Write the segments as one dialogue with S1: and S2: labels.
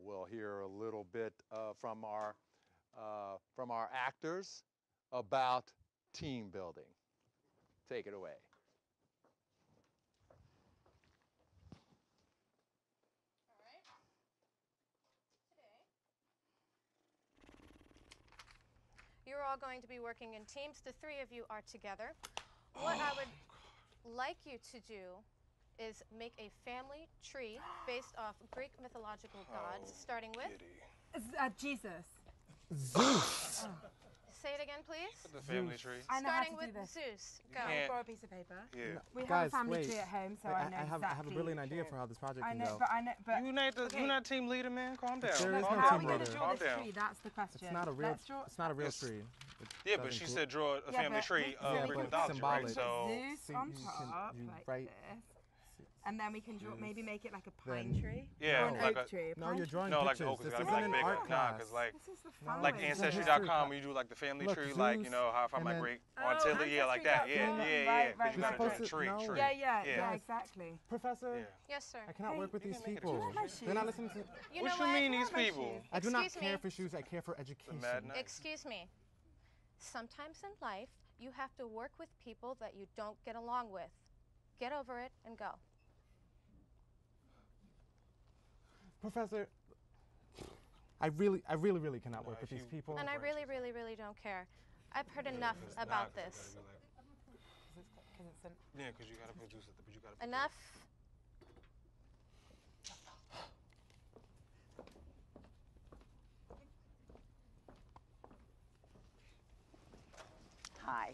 S1: we'll hear a little bit from our actors about team building. Take it away.
S2: All right. Today, you're all going to be working in teams. The three of you are together. What I would like you to do is make a family tree based off Greek mythological gods, starting with
S3: Jesus.
S4: Zeus.
S2: Say it again, please.
S5: The family tree.
S3: I know how
S2: Starting
S3: to do
S2: with
S3: this.
S2: Zeus. Go.
S3: Can I borrow a piece of paper?
S5: Yeah.
S3: We have
S4: Guys,
S3: a family
S4: wait.
S3: tree at home, so
S4: Wait,
S3: I know
S4: I have a brilliant idea for how this project
S3: I
S4: can
S3: know,
S4: go.
S3: but
S5: You not team leader, man. Calm down.
S4: There is
S5: Calm
S4: no
S3: how are
S4: team
S3: we going to
S4: leader.
S3: draw
S5: Calm
S3: this
S5: down.
S3: tree? That's the question.
S4: It's not a real. It's not a real
S5: It's-
S4: tree.
S5: Yeah, but she said draw a family
S3: but
S5: tree
S3: this-
S5: of
S3: yeah,
S5: Greek
S3: but
S5: mythology,
S4: symbolic.
S5: right? So
S3: Zeus
S4: So
S3: on
S4: you
S3: top,
S4: can- you
S3: like
S4: write-
S3: this. And then we can draw, maybe make it like a pine
S4: Then-
S3: tree.
S5: Yeah,
S3: or an
S5: like
S3: oak
S5: a-
S3: tree.
S4: No,
S3: Pine
S4: you're
S3: tree.
S4: drawing
S5: no, like the
S4: pictures.
S5: oak is
S4: This
S5: gotta be
S4: isn't
S5: like
S4: an
S5: bigger.
S4: art
S5: Nah,
S4: class.
S5: because like
S3: This is the fun
S5: like
S3: way.
S5: ancestry.com, when you do like the family
S4: Look,
S5: tree, like you
S4: Zeus,
S5: know how I find my
S4: and then-
S5: great
S3: Oh,
S5: auntie, yeah, like that, yeah,
S3: ancestry.com.
S5: yeah, yeah.
S3: Right,
S5: Because you
S3: right,
S5: gotta do
S3: right.
S5: the tree,
S4: No.
S5: tree.
S3: Yeah, exactly.
S4: Professor,
S3: Yeah.
S2: Yes, sir.
S4: I cannot work with
S5: you
S4: these
S5: can make it a
S4: people.
S5: choice.
S3: My
S4: They're not
S3: shoes.
S4: listening to.
S2: You
S5: What
S2: know
S5: you mean
S3: Where
S5: these
S3: are my
S5: people?
S3: shoes?
S4: I do not
S2: Excuse
S4: care
S2: me.
S4: for shoes. I care for education.
S5: mad night.
S2: Excuse me. Sometimes in life, you have to work with people that you don't get along with. Get over it and go.
S4: Professor, I really cannot work with these people.
S2: And I really, really, really don't care. I've heard enough about this.
S5: Yeah, because you gotta produce it, but you gotta.
S2: Enough.
S6: Hi.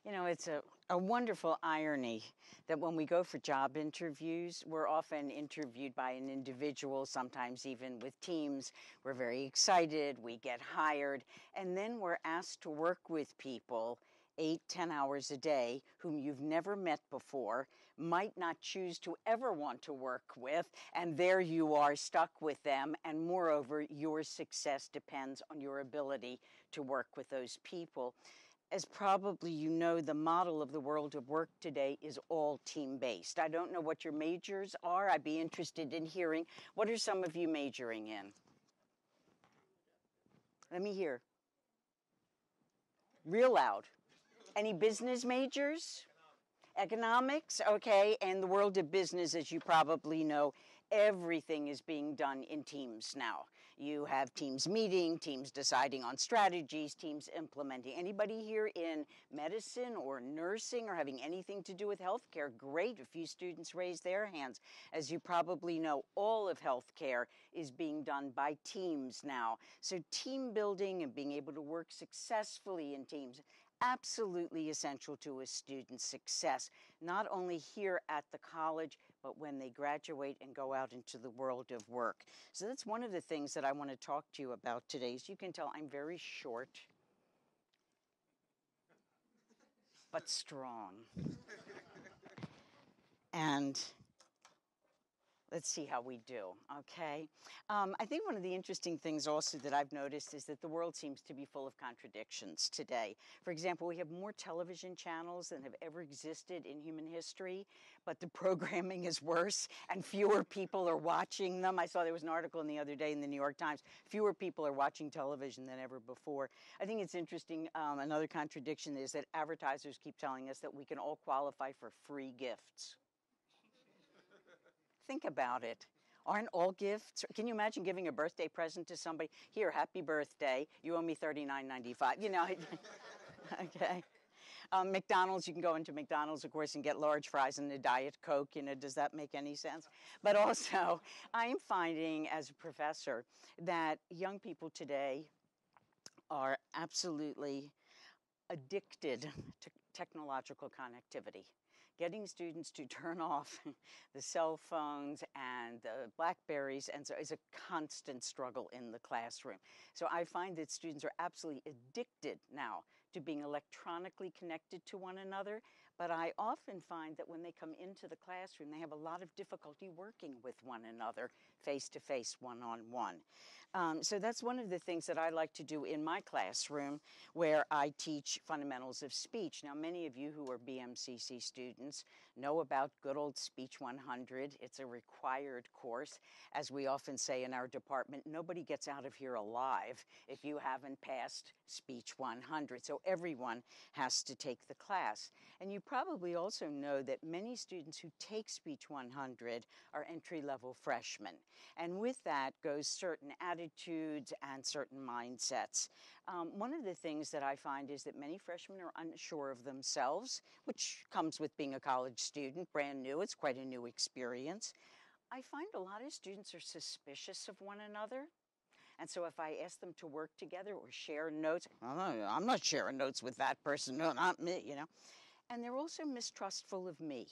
S6: You know, it's a wonderful irony that when we go for job interviews, we're often interviewed by an individual, sometimes even with teams. We're very excited, we get hired, and then we're asked to work with people 8-10 hours a day whom you've never met before, might not choose to ever want to work with, and there you are stuck with them, and moreover, your success depends on your ability to work with those people. As probably you know, the model of the world of work today is all team-based. I don't know what your majors are. I'd be interested in hearing. What are some of you majoring in? Let me hear. Real loud. Any business majors? Economics, okay, and the world of business, as you probably know, everything is being done in teams now. You have teams meeting, teams deciding on strategies, teams implementing. Anybody here in medicine or nursing or having anything to do with healthcare? Great, a few students raised their hands. As you probably know, all of healthcare is being done by teams now. So team building and being able to work successfully in teams, absolutely essential to a student's success, not only here at the college, but when they graduate and go out into the world of work. So that's one of the things that I want to talk to you about today. As you can tell, I'm very short, but strong. And let's see how we do, okay? I think one of the interesting things also that I've noticed is that the world seems to be full of contradictions today. For example, we have more television channels than have ever existed in human history, but the programming is worse and fewer people are watching them. I saw there was an article the other day in the New York Times, fewer people are watching television than ever before. I think it's interesting, another contradiction is that advertisers keep telling us that we can all qualify for free gifts. Think about it. Aren't all gifts? Can you imagine giving a birthday present to somebody? Here, happy birthday. You owe me $39.95. You know, okay. McDonald's, you can go into McDonald's, of course, and get large fries and a Diet Coke. You know, does that make any sense? But also, I'm finding as a professor that young people today are absolutely addicted to technological connectivity. Getting students to turn off the cell phones and the Blackberries and so is a constant struggle in the classroom. So I find that students are absolutely addicted now to being electronically connected to one another, but I often find that when they come into the classroom, they have a lot of difficulty working with one another, face-to-face, one-on-one. So that's one of the things that I like to do in my classroom, where I teach fundamentals of speech. Now, many of you who are BMCC students know about good old Speech 100. It's a required course. As we often say in our department, nobody gets out of here alive if you haven't passed Speech 100. So everyone has to take the class. And you probably also know that many students who take Speech 100 are entry-level freshmen. And with that goes certain attitudes and certain mindsets. One of the things that I find is that many freshmen are unsure of themselves, which comes with being a college student, brand new. It's quite a new experience. I find a lot of students are suspicious of one another. And so if I ask them to work together or share notes, I'm not sharing notes with that person, no, not me, you know. And they're also mistrustful of me.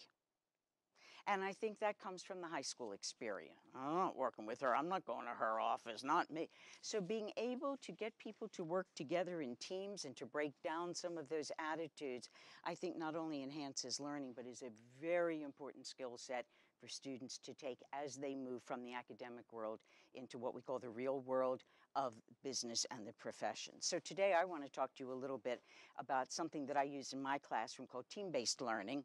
S6: And I think that comes from the high school experience. I'm not working with her. I'm not going to her office, not me. So being able to get people to work together in teams and to break down some of those attitudes, I think not only enhances learning, but is a very important skill set for students to take as they move from the academic world into what we call the real world of business and the profession. So today I want to talk to you a little bit about something that I use in my classroom called team-based learning.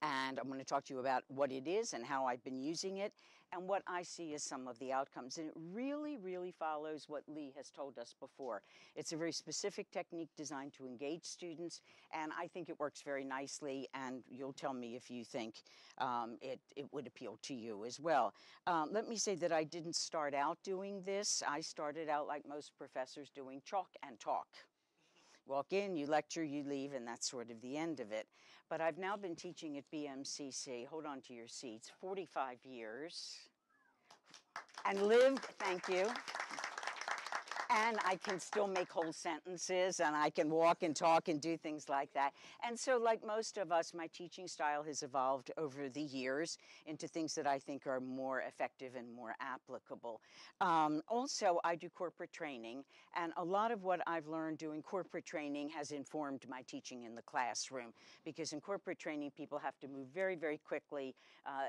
S6: And I'm going to talk to you about what it is and how I've been using it and what I see as some of the outcomes. And it really, really follows what Lee has told us before. It's a very specific technique designed to engage students, and I think it works very nicely, and you'll tell me if you think it would appeal to you as well. Let me say that I didn't start out doing this. I started out like most professors doing chalk and talk. Walk in, you lecture, you leave, and that's sort of the end of it. But I've now been teaching at BMCC, hold on to your seats, 45 years, and lived, thank you, and I can still make whole sentences, and I can walk and talk and do things like that. And so like most of us, my teaching style has evolved over the years into things that I think are more effective and more applicable. Also, I do corporate training, and a lot of what I've learned doing corporate training has informed my teaching in the classroom, because in corporate training, people have to move very, very quickly.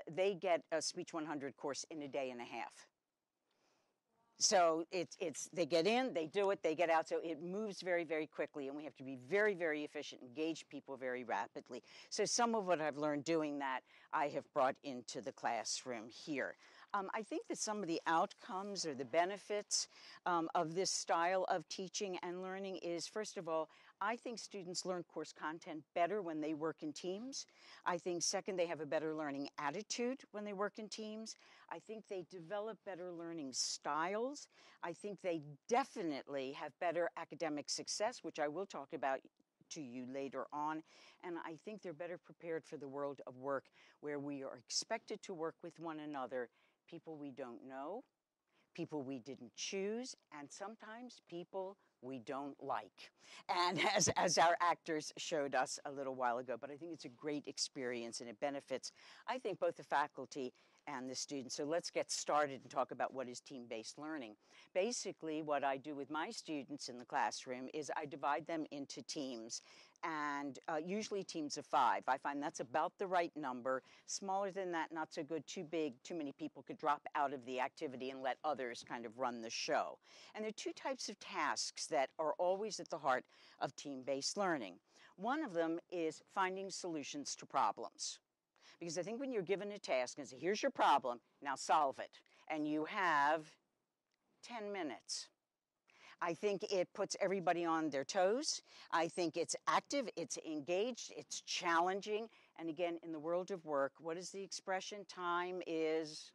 S6: They get a Speech 100 course in a day and a half. So they get in, they do it, they get out. So it moves very, very quickly, and we have to be very, very efficient, engage people very rapidly. So some of what I've learned doing that, I have brought into the classroom here. I think that some of the outcomes or the benefits of this style of teaching and learning is, first of all, I think students learn course content better when they work in teams. I think, second, they have a better learning attitude when they work in teams. I think they develop better learning styles. I think they definitely have better academic success, which I will talk about to you later on. And I think they're better prepared for the world of work, where we are expected to work with one another, people we don't know, people we didn't choose, and sometimes people we don't like. And as our actors showed us a little while ago, but I think it's a great experience, and it benefits, I think, both the faculty and the students. So let's get started and talk about what is team-based learning. Basically, what I do with my students in the classroom is I divide them into teams, and usually teams of 5. I find that's about the right number. Smaller than that, not so good. Too big, too many people could drop out of the activity and let others kind of run the show. And there are 2 types of tasks that are always at the heart of team-based learning. One of them is finding solutions to problems. Because I think when you're given a task and say, here's your problem, now solve it, and you have 10 minutes. I think it puts everybody on their toes. I think it's active, it's engaged, it's challenging. And again, in the world of work, what is the expression? Time is,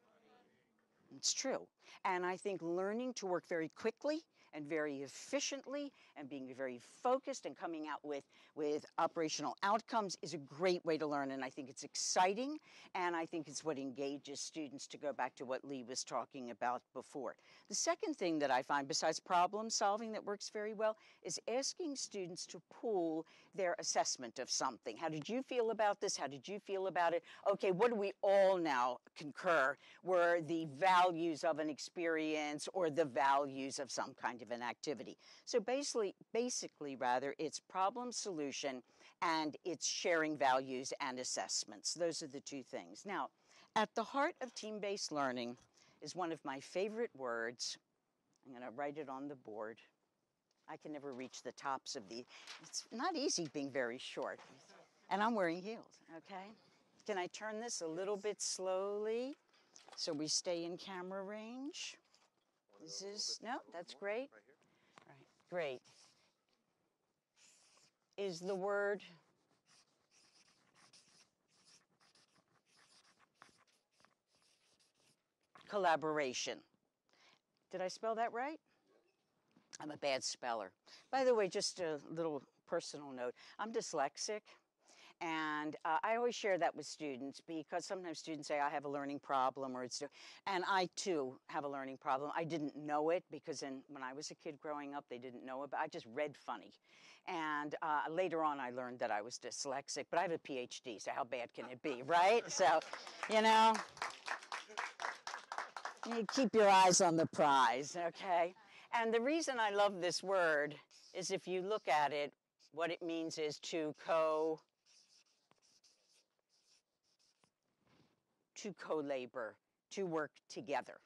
S6: it's true. And I think learning to work very quickly and very efficiently and being very focused and coming out with operational outcomes is a great way to learn. And I think it's exciting, and I think it's what engages students, to go back to what Lee was talking about before. The second thing that I find, besides problem solving, that works very well is asking students to pool their assessment of something. How did you feel about this? How did you feel about it? Okay, what do we all now concur were the values of an experience or the values of some kind of an activity? So basically, it's problem solution, and it's sharing values and assessments. Those are the 2 things. Now, at the heart of team-based learning is one of my favorite words, I'm going to write it on the board. I can never reach the tops of the, it's not easy being very short. And I'm wearing heels, okay? Can I turn this a little bit slowly so we stay in camera range? Is this, no, that's great. Right, great. Is the word collaboration? Did I spell that right? I'm a bad speller. By the way, just a little personal note. I'm dyslexic, and I always share that with students because sometimes students say I have a learning problem, and I too have a learning problem. I didn't know it because when I was a kid growing up, they didn't know it, but I just read funny. And later on, I learned that I was dyslexic, but I have a PhD, so how bad can it be, right? So, you know, you keep your eyes on the prize, okay? And the reason I love this word is if you look at it, what it means is to co-labor, to work together.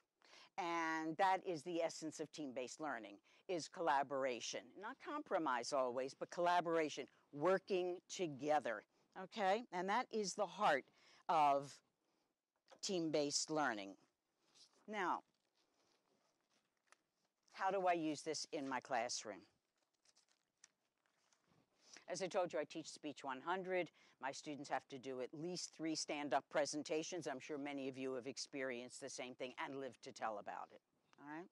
S6: And that is the essence of team-based learning, is collaboration. Not compromise always, but collaboration, working together, okay? And that is the heart of team-based learning. Now, how do I use this in my classroom? As I told you, I teach Speech 100. My students have to do at least 3 stand-up presentations. I'm sure many of you have experienced the same thing and lived to tell about it, all right?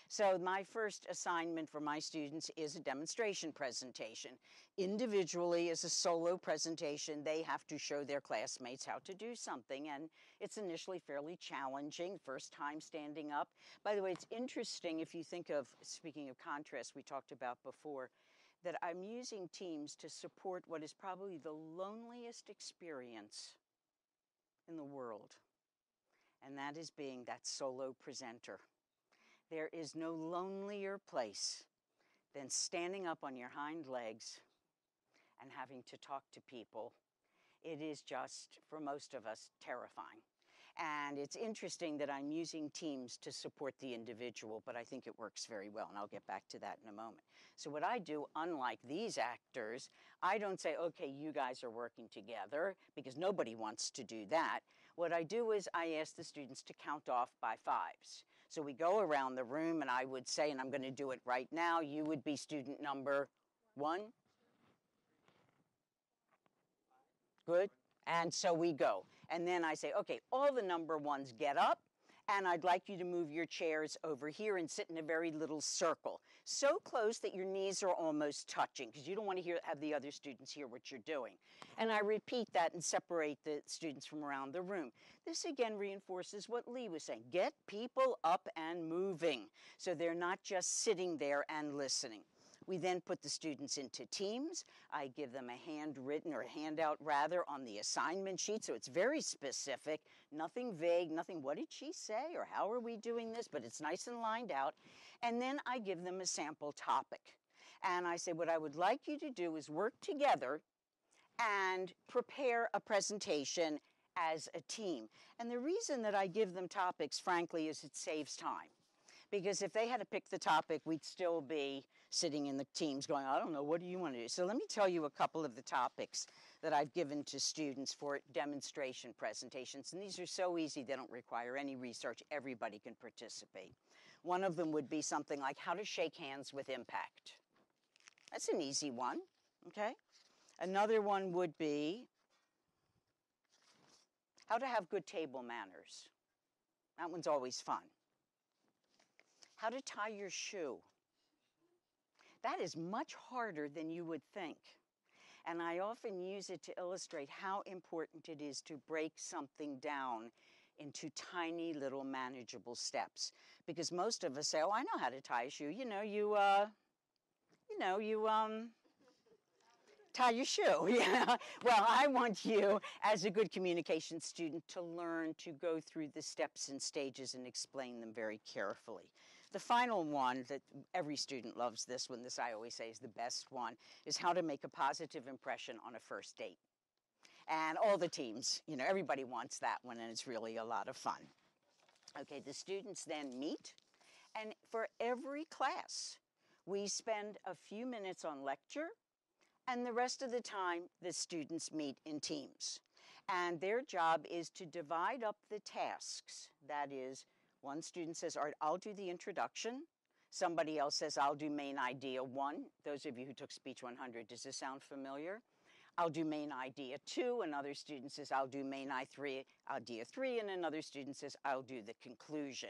S6: So my first assignment for my students is a demonstration presentation. Individually, as a solo presentation, they have to show their classmates how to do something, and it's initially fairly challenging, first time standing up. By the way, it's interesting if you think of, speaking of contrast, we talked about before, that I'm using teams to support what is probably the loneliest experience in the world, and that is being that solo presenter. There is no lonelier place than standing up on your hind legs and having to talk to people. It is just, for most of us, terrifying. And it's interesting that I'm using teams to support the individual, but I think it works very well, and I'll get back to that in a moment. So what I do, unlike these actors, I don't say, okay, you guys are working together, because nobody wants to do that. What I do is I ask the students to count off by 5s. So we go around the room, and I would say, and I'm going to do it right now, you would be student number 1. Good. And so we go. And then I say, okay, all the number 1s get up, and I'd like you to move your chairs over here and sit in a very little circle. So close that your knees are almost touching, because you don't want to have the other students hear what you're doing. And I repeat that and separate the students from around the room. This again reinforces what Lee was saying. Get people up and moving, so they're not just sitting there and listening. We then put the students into teams. I give them a handwritten or a handout rather on the assignment sheet, so it's very specific, nothing vague, nothing what did she say or how are we doing this, but it's nice and lined out. And then I give them a sample topic. And I say what I would like you to do is work together and prepare a presentation as a team. And the reason that I give them topics, frankly, is it saves time. Because if they had to pick the topic, we'd still be sitting in the teams going, I don't know, what do you want to do? So let me tell you a couple of the topics that I've given to students for demonstration presentations. And these are so easy, they don't require any research. Everybody can participate. One of them would be something like how to shake hands with impact. That's an easy one, okay? Another one would be how to have good table manners. That one's always fun. How to tie your shoe. That is much harder than you would think. And I often use it to illustrate how important it is to break something down into tiny little manageable steps. Because most of us say, oh, I know how to tie a shoe. You tie your shoe. Yeah. Well, I want you, as a good communication student, to learn to go through the steps and stages and explain them very carefully. The final one that every student loves, this one, this I always say is the best one, is how to make a positive impression on a first date. And all the teams, everybody wants that one, and it's really a lot of fun. Okay, the students then meet, and for every class, we spend a few minutes on lecture, and the rest of the time, the students meet in teams. And their job is to divide up the tasks. That is, one student says, all right, I'll do the introduction. Somebody else says, I'll do main idea 1. Those of you who took Speech 100, does this sound familiar? I'll do main idea 2. Another student says, I'll do main idea 3. And another student says, I'll do the conclusion.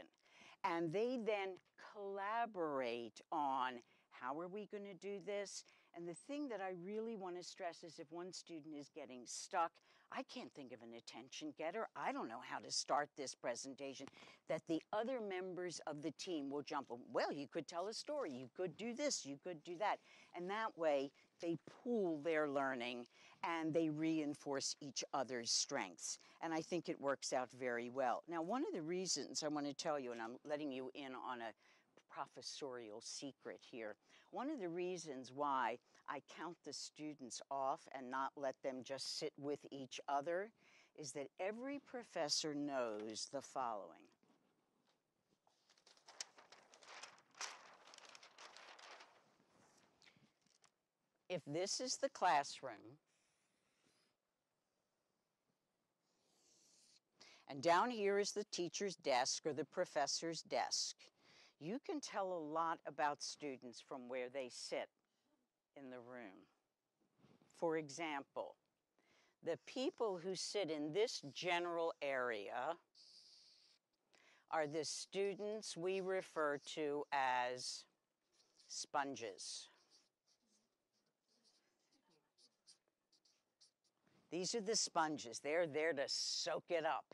S6: And they then collaborate on how are we going to do this? And the thing that I really want to stress is if one student is getting stuck, I can't think of an attention getter. I don't know how to start this presentation. That the other members of the team will jump in. Well, you could tell a story. You could do this. You could do that. And that way, they pool their learning and they reinforce each other's strengths. And I think it works out very well. Now, one of the reasons I want to tell you, and I'm letting you in on a professorial secret here, one of the reasons why I count the students off and not let them just sit with each other is that every professor knows the following. If this is the classroom, and down here is the teacher's desk or the professor's desk, you can tell a lot about students from where they sit in the room. For example, the people who sit in this general area are the students we refer to as sponges. These are the sponges. They're there to soak it up.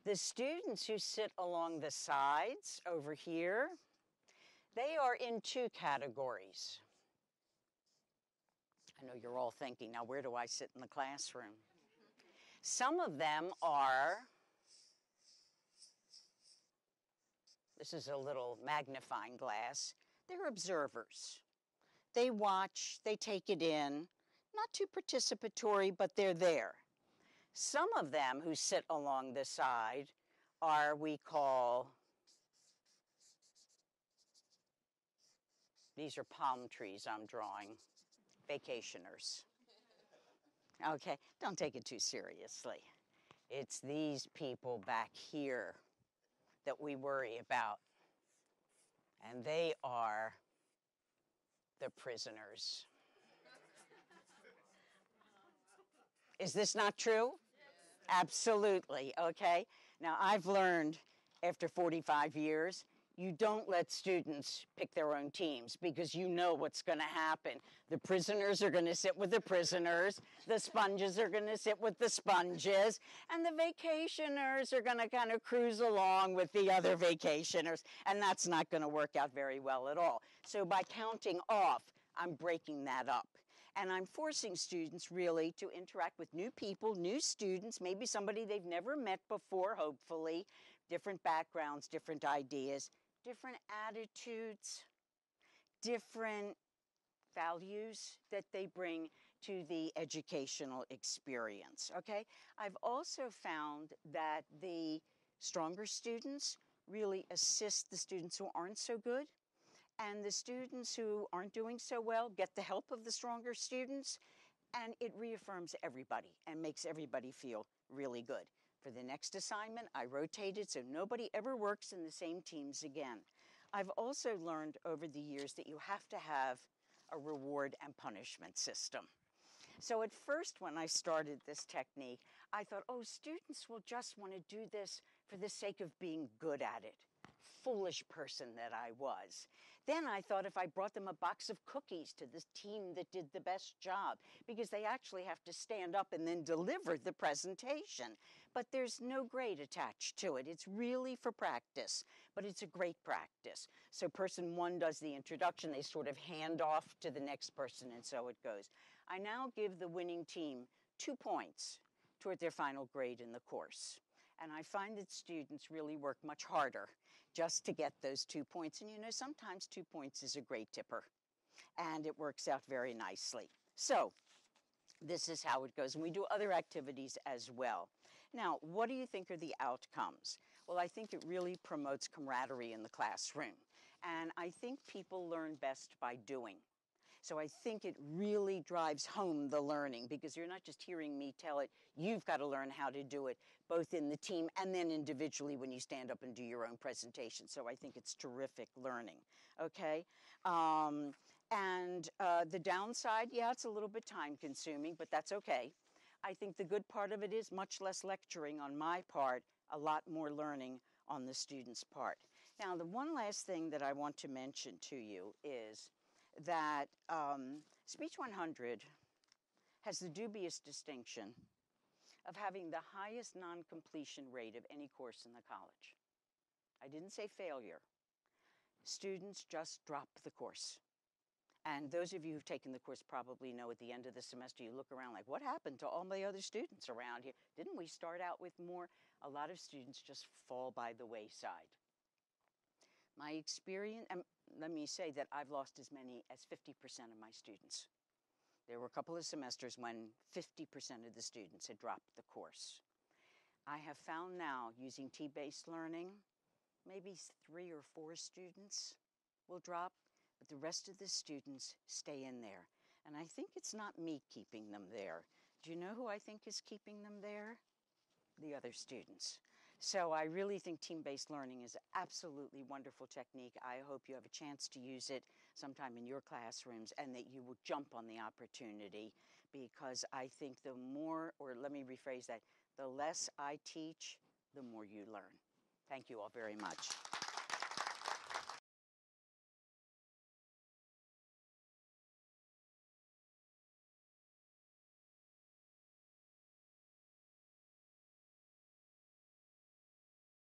S6: The students who sit along the sides over here, they are in 2 categories. I know you're all thinking, now where do I sit in the classroom? Some of them are, this is a little magnifying glass, they're observers. They watch, they take it in, not too participatory, but they're there. Some of them who sit along the side are, we call, these are palm trees I'm drawing, vacationers. Okay, don't take it too seriously. It's these people back here that we worry about. And they are the prisoners. Is this not true? Absolutely, okay? Now, I've learned after 45 years, you don't let students pick their own teams because you know what's going to happen. The prisoners are going to sit with the prisoners, the sponges are going to sit with the sponges, and the vacationers are going to kind of cruise along with the other vacationers, and that's not going to work out very well at all. So by counting off, I'm breaking that up. And I'm forcing students really to interact with new people, new students, maybe somebody they've never met before, hopefully, different backgrounds, different ideas, different attitudes, different values that they bring to the educational experience, okay? I've also found that the stronger students really assist the students who aren't so good. And the students who aren't doing so well get the help of the stronger students, and it reaffirms everybody and makes everybody feel really good. For the next assignment, I rotated so nobody ever works in the same teams again. I've also learned over the years that you have to have a reward and punishment system. So at first, when I started this technique, I thought, oh, students will just want to do this for the sake of being good at it. Foolish person that I was. Then I thought if I brought them a box of cookies to the team that did the best job, because they actually have to stand up and then deliver the presentation. But there's no grade attached to it. It's really for practice, but it's a great practice. So person 1 does the introduction, they sort of hand off to the next person, and so it goes. I now give the winning team 2 points toward their final grade in the course. And I find that students really work much harder just to get those 2 points. And you know, sometimes 2 points is a great tipper. And it works out very nicely. So this is how it goes. And we do other activities as well. Now, what do you think are the outcomes? Well, I think it really promotes camaraderie in the classroom. And I think people learn best by doing. So I think it really drives home the learning, because you're not just hearing me tell it, you've got to learn how to do it, both in the team and then individually when you stand up and do your own presentation. So I think it's terrific learning, okay? The downside, yeah, it's a little bit time consuming, but that's okay. I think the good part of it is much less lecturing on my part, a lot more learning on the student's part. Now, the one last thing that I want to mention to you is that Speech 100 has the dubious distinction of having the highest non-completion rate of any course in the college. I didn't say failure. Students just drop the course. And those of you who've taken the course probably know at the end of the semester you look around like, what happened to all my other students around here? Didn't we start out with more? A lot of students just fall by the wayside. My experience, and let me say that I've lost as many as 50% of my students. There were a couple of semesters when 50% of the students had dropped the course. I have found now, using T-based learning, maybe 3 or 4 students will drop, but the rest of the students stay in there. And I think it's not me keeping them there. Do you know who I think is keeping them there? The other students. So I really think team-based learning is an absolutely wonderful technique. I hope you have a chance to use it sometime in your classrooms and that you will jump on the opportunity, because I think the more, or let me rephrase that, the less I teach, the more you learn. Thank you all very much.